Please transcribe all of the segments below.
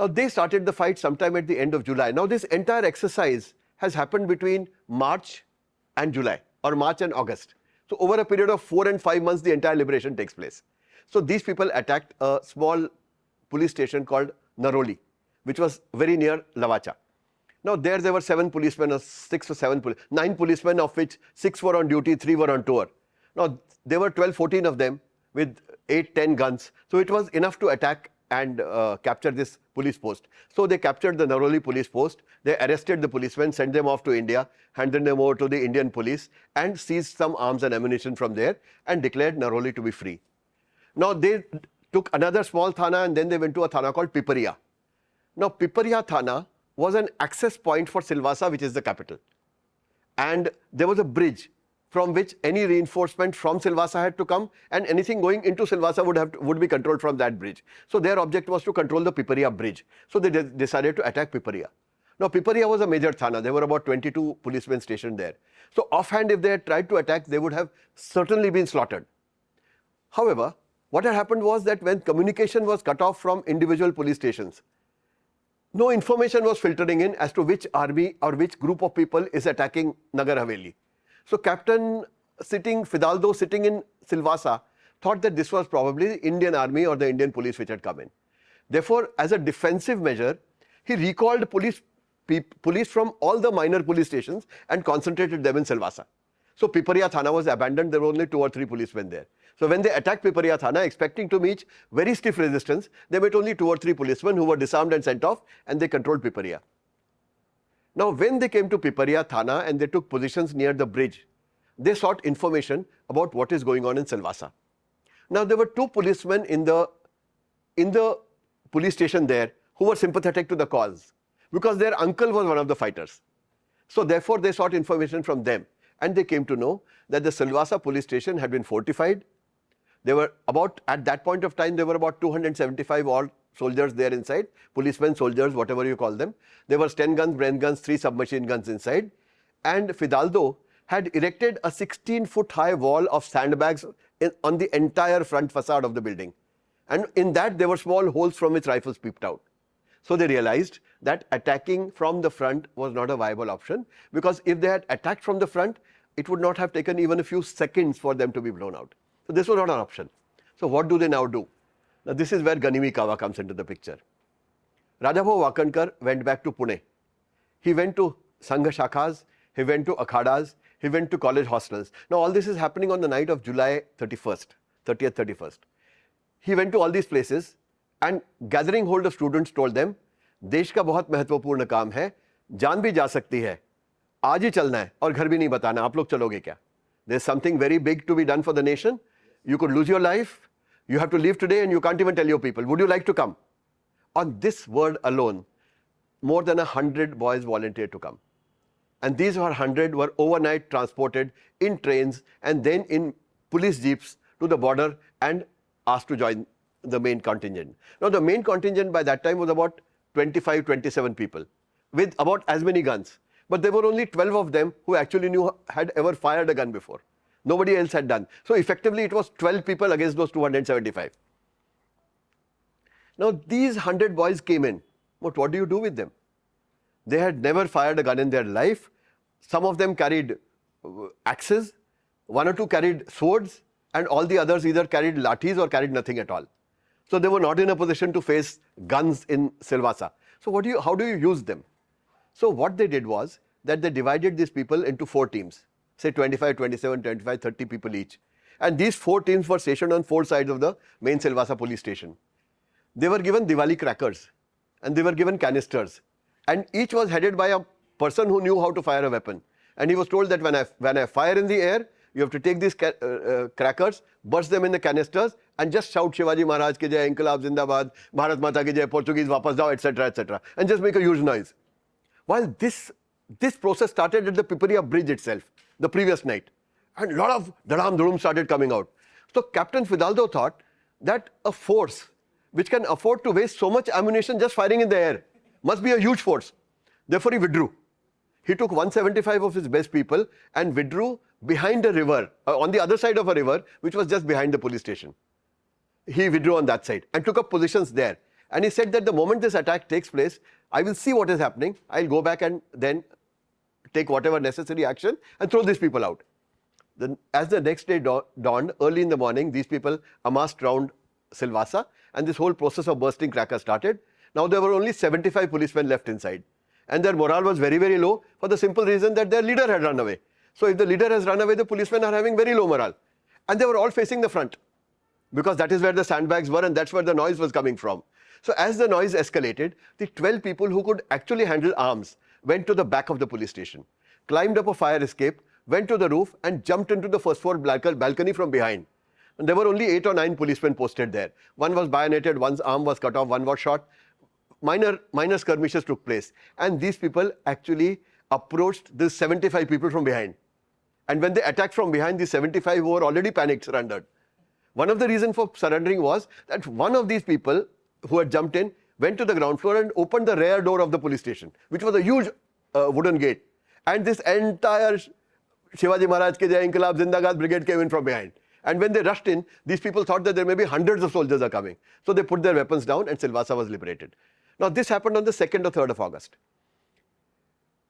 Now, they started the fight sometime at the end of July. Now, this entire exercise has happened between March and July, or March and August. So, over a period of 4 and 5 months, the entire liberation takes place. So, these people attacked a small police station called Naroli, which was very near Lavacha. Now, there were 7 policemen, or 6 or 7, 9 policemen, of which 6 were on duty, 3 were on tour. Now, there were 12, 14 of them with 8, 10 guns. So, it was enough to attack and capture this police post. So, they captured the Naroli police post. They arrested the policemen, sent them off to India, handed them over to the Indian police, and seized some arms and ammunition from there and declared Naroli to be free. Now, they took another small thana and then they went to a thana called Piparia. Now, Piparia thana was an access point for Silvassa, which is the capital. And there was a bridge from which any reinforcement from Silvassa had to come, and anything going into Silvassa would be controlled from that bridge. So their object was to control the Piparia bridge. So they decided to attack Piparia. Now, Piparia was a major thana. There were about 22 policemen stationed there. So offhand, if they had tried to attack, they would have certainly been slaughtered. However, what had happened was that when communication was cut off from individual police stations, no information was filtering in as to which army or which group of people is attacking Nagar Haveli. So Captain Fidalgo sitting in Silvassa thought that this was probably the Indian army or the Indian police which had come in. Therefore, as a defensive measure, he recalled police from all the minor police stations and concentrated them in Silvassa. So Piparia Thana was abandoned. There were only 2 or 3 policemen there. So when they attacked Piparia Thana, expecting to meet very stiff resistance, they met only 2 or 3 policemen who were disarmed and sent off, and they controlled Piparia. Now, when they came to Piparia Thana and they took positions near the bridge, they sought information about what is going on in Silvassa. Now, there were 2 policemen in the police station there who were sympathetic to the cause because their uncle was one of the fighters. So therefore, they sought information from them, and they came to know that the Silvassa police station had been fortified. There were at that point of time, there were about 275 odd soldiers there inside, policemen, soldiers, whatever you call them. There were 10 guns, Bren guns, 3 submachine guns inside. And Fidalgo had erected a 16-foot high wall of sandbags on the entire front facade of the building. And in that, there were small holes from which rifles peeped out. So they realized that attacking from the front was not a viable option, because if they had attacked from the front, it would not have taken even a few seconds for them to be blown out. So this was not an option. So what do they now do? Now, this is where Ganimi Kawa comes into the picture. Rajabhau Wakankar went back to Pune. He went to Sangha Shakhas, he went to Akhadas, he went to college hostels. Now, all this is happening on the night of July 30th, 31st. He went to all these places and gathering hold of students told them, देश का बहुत महत्वपूर्ण काम है, जान भी जा सकती है, आज ही चलना है और घर भी नहीं बताना, आप लोग चलोगे क्या? There's something very big to be done for the nation. You could lose your life. You have to leave today and you can't even tell your people. Would you like to come? On this word alone, more than 100 boys volunteered to come. And these 100 were overnight transported in trains and then in police jeeps to the border and asked to join the main contingent. Now, the main contingent by that time was about 25, 27 people with about as many guns. But there were only 12 of them who actually had ever fired a gun before. Nobody else had done. So effectively, it was 12 people against those 275. Now, these 100 boys came in. But what do you do with them? They had never fired a gun in their life. Some of them carried axes, 1 or 2 carried swords, and all the others either carried lathis or carried nothing at all. So they were not in a position to face guns in Silvassa. So how do you use them? So what they did was that they divided these people into 4 teams, say 25, 27, 25, 30 people each. And these 4 teams were stationed on 4 sides of the main Silvassa police station. They were given Diwali crackers and they were given canisters. And each was headed by a person who knew how to fire a weapon. And he was told that when I fire in the air, you have to take these crackers, burst them in the canisters, and just shout Shivaji Maharaj ki jai, Inqilab Zindabad, Bharat Mata ki jai, Portuguese Vapas Jao, etc., etc. And just make a huge noise. While this process started at the Piparia bridge itself, the previous night. And a lot of dadam started coming out. So Captain Fidalgo thought that a force which can afford to waste so much ammunition just firing in the air must be a huge force. Therefore, he withdrew. He took 175 of his best people and withdrew behind a river, on the other side of a river, which was just behind the police station. He withdrew on that side and took up positions there. And he said that the moment this attack takes place, I will see what is happening. I'll go back and then take whatever necessary action and throw these people out. Then, as the next day dawned, early in the morning, these people amassed around Silvassa, and this whole process of bursting crackers started. Now there were only 75 policemen left inside, and their morale was very, very low for the simple reason that their leader had run away. So if the leader has run away, the policemen are having very low morale. And they were all facing the front, because that is where the sandbags were and that's where the noise was coming from. So as the noise escalated, the 12 people who could actually handle arms went to the back of the police station, climbed up a fire escape, went to the roof and jumped into the first floor balcony from behind. And there were only 8 or 9 policemen posted there. One was bayoneted, one's arm was cut off, one was shot. Minor skirmishes took place. And these people actually approached the 75 people from behind. And when they attacked from behind, the 75 who were already panicked surrendered. One of the reasons for surrendering was that one of these people who had jumped in went to the ground floor and opened the rear door of the police station, which was a huge wooden gate. And this entire Shivaji Maharaj Ke Jai Inqilab Zindabad brigade came in from behind. And when they rushed in, these people thought that there may be hundreds of soldiers are coming. So they put their weapons down and Silvassa was liberated. Now this happened on the 2nd or 3rd of August.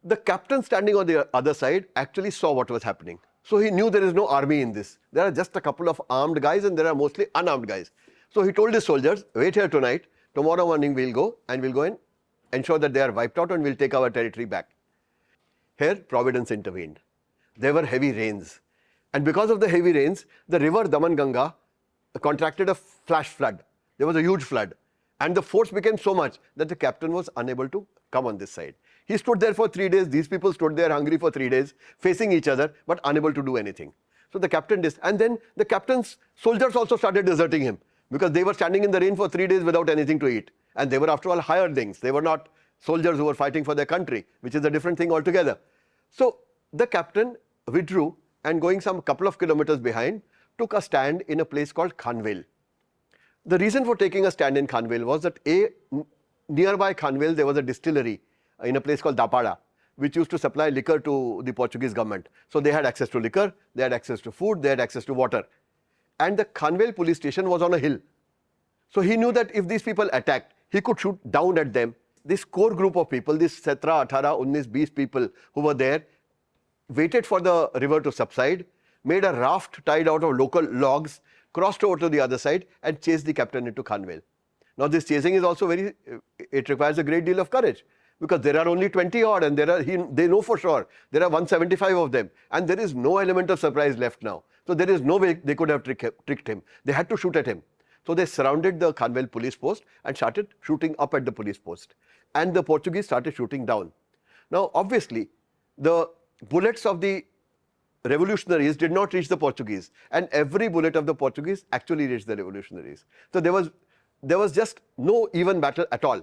The captain standing on the other side actually saw what was happening. So he knew there is no army in this. There are just a couple of armed guys and there are mostly unarmed guys. So he told his soldiers, wait here tonight. Tomorrow morning we'll go and ensure that they are wiped out and we'll take our territory back. Here, Providence intervened. There were heavy rains. And because of the heavy rains, the river Daman-Ganga contracted a flash flood. There was a huge flood. And the force became so much that the captain was unable to come on this side. He stood there for 3 days. These people stood there hungry for 3 days, facing each other, but unable to do anything. So the captain and then the captain's soldiers also started deserting him because they were standing in the rain for 3 days without anything to eat. And they were, after all, hirelings. They were not soldiers who were fighting for their country, which is a different thing altogether. So the captain withdrew and going some couple of kilometers behind, took a stand in a place called Khanvel. The reason for taking a stand in Khanvel was that nearby Khanvel there was a distillery in a place called Dapada, which used to supply liquor to the Portuguese government. So they had access to liquor, they had access to food, they had access to water. And the Khanvel police station was on a hill. So he knew that if these people attacked, he could shoot down at them. This core group of people, this 17, 18, 19, 20 people who were there, waited for the river to subside, made a raft tied out of local logs, crossed over to the other side and chased the captain into Khanvel. Now this chasing is also it requires a great deal of courage because there are only 20 odd and they know for sure there are 175 of them and there is no element of surprise left now. So there is no way they could have tricked him. They had to shoot at him. So they surrounded the Khanvel police post and started shooting up at the police post. And the Portuguese started shooting down. Now obviously the bullets of the revolutionaries did not reach the Portuguese, and every bullet of the Portuguese actually reached the revolutionaries. So there was just no even battle at all.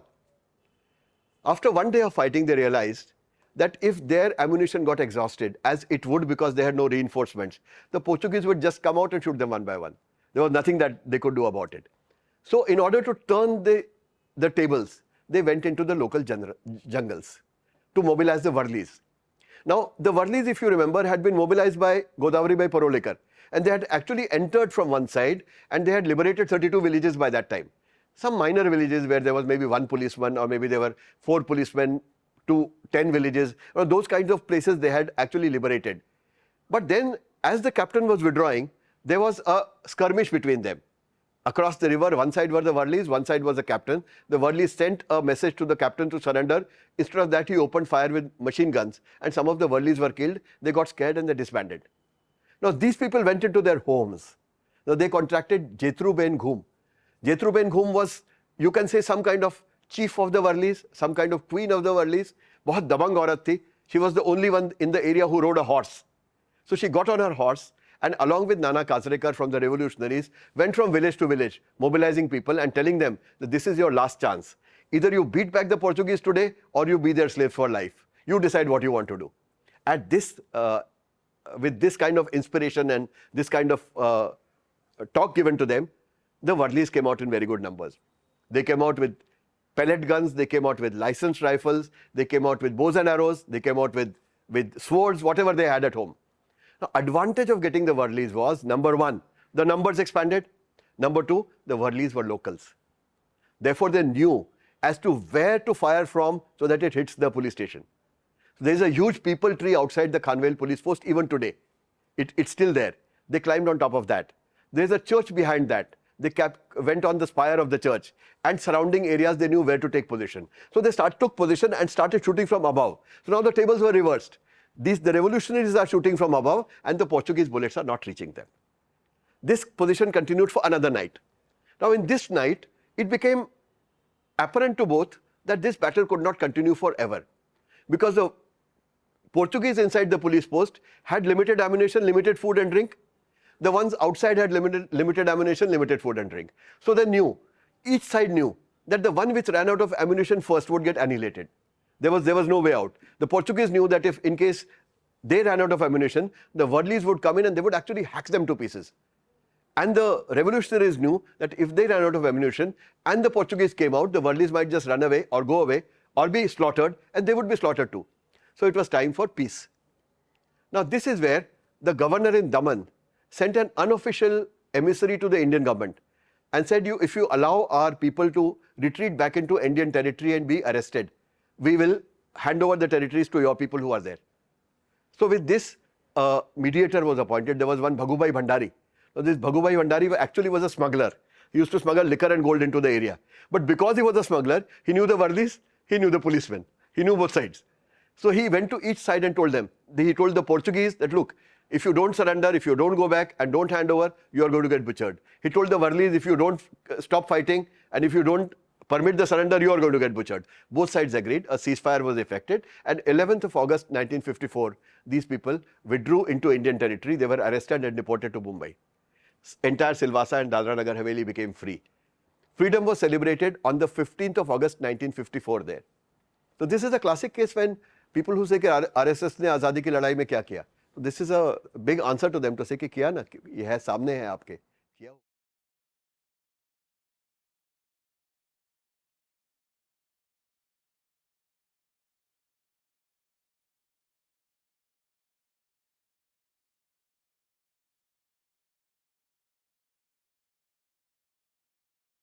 After one day of fighting, they realized that if their ammunition got exhausted, as it would because they had no reinforcements, the Portuguese would just come out and shoot them one by one. There was nothing that they could do about it. So in order to turn the tables, they went into the local jungles to mobilize the Warlis. Now, the Warlis, if you remember, had been mobilized by Godavari by Parolekar, and they had actually entered from one side and they had liberated 32 villages by that time. Some minor villages where there was maybe 1 policeman or maybe there were 4 policemen to 10 villages, or those kinds of places they had actually liberated. But then as the captain was withdrawing, there was a skirmish between them. Across the river, one side were the Warlis, one side was the captain. The Warlis sent a message to the captain to surrender. Instead of that, he opened fire with machine guns and some of the Warlis were killed. They got scared and they disbanded. Now these people went into their homes. Now they contracted Jetru Ben Ghum. Jetru Ben Ghum was, you can say, some kind of chief of the Warlis, some kind of queen of the Warlis. Bahut dabang aurat thi. She was the only one in the area who rode a horse. So she got on her horse and along with Nana Kazrekar from the revolutionaries, went from village to village, mobilizing people and telling them that this is your last chance. Either you beat back the Portuguese today or you be their slaves for life. You decide what you want to do. At this, with this kind of inspiration and this kind of talk given to them, the Warlis came out in very good numbers. They came out with pellet guns, they came out with licensed rifles, they came out with bows and arrows, they came out with swords, whatever they had at home. Now, advantage of getting the Warlis was, number one, the numbers expanded. Number two, the Warlis were locals. Therefore, they knew as to where to fire from so that it hits the police station. So there is a huge people tree outside the Khanvel police post even today. It's still there. They climbed on top of that. There is a church behind that. They went on the spire of the church, and surrounding areas they knew where to take position. So they took position and started shooting from above. So now the tables were reversed. The revolutionaries are shooting from above and the Portuguese bullets are not reaching them. This position continued for another night. Now in this night, it became apparent to both that this battle could not continue forever, because the Portuguese inside the police post had limited ammunition, limited food and drink. The ones outside had limited ammunition, limited food and drink. So they knew, each side knew, that the one which ran out of ammunition first would get annihilated. There was no way out. The Portuguese knew that if in case they ran out of ammunition, the Warlis would come in and they would actually hack them to pieces. And the revolutionaries knew that if they ran out of ammunition and the Portuguese came out, the Warlis might just run away or go away or be slaughtered, and they would be slaughtered too. So it was time for peace. Now this is where the governor in Daman sent an unofficial emissary to the Indian government and said, if you allow our people to retreat back into Indian territory and be arrested, we will hand over the territories to your people who are there. So with this, a mediator was appointed. There was one Bhagubai Bhandari. Now this Bhagubai Bhandari actually was a smuggler. He used to smuggle liquor and gold into the area. But because he was a smuggler, he knew the Warlis, he knew the policemen, he knew both sides. So he went to each side and told them, he told the Portuguese that, look, if you don't surrender, if you don't go back and don't hand over, you are going to get butchered. He told the Warlis, if you don't stop fighting and if you don't permit the surrender, you are going to get butchered. Both sides agreed. A ceasefire was effected. And 11th of August 1954, these people withdrew into Indian territory. They were arrested and deported to Mumbai. Entire Silvassa and Dadra and Nagar Haveli became free. Freedom was celebrated on the 15th of August 1954 there. So this is a classic case when people who say that RSS ने आज़ादी की लड़ाई में क्या किया, this is a big answer to them to say कि किया ना, ये है सामने है आपके, किया।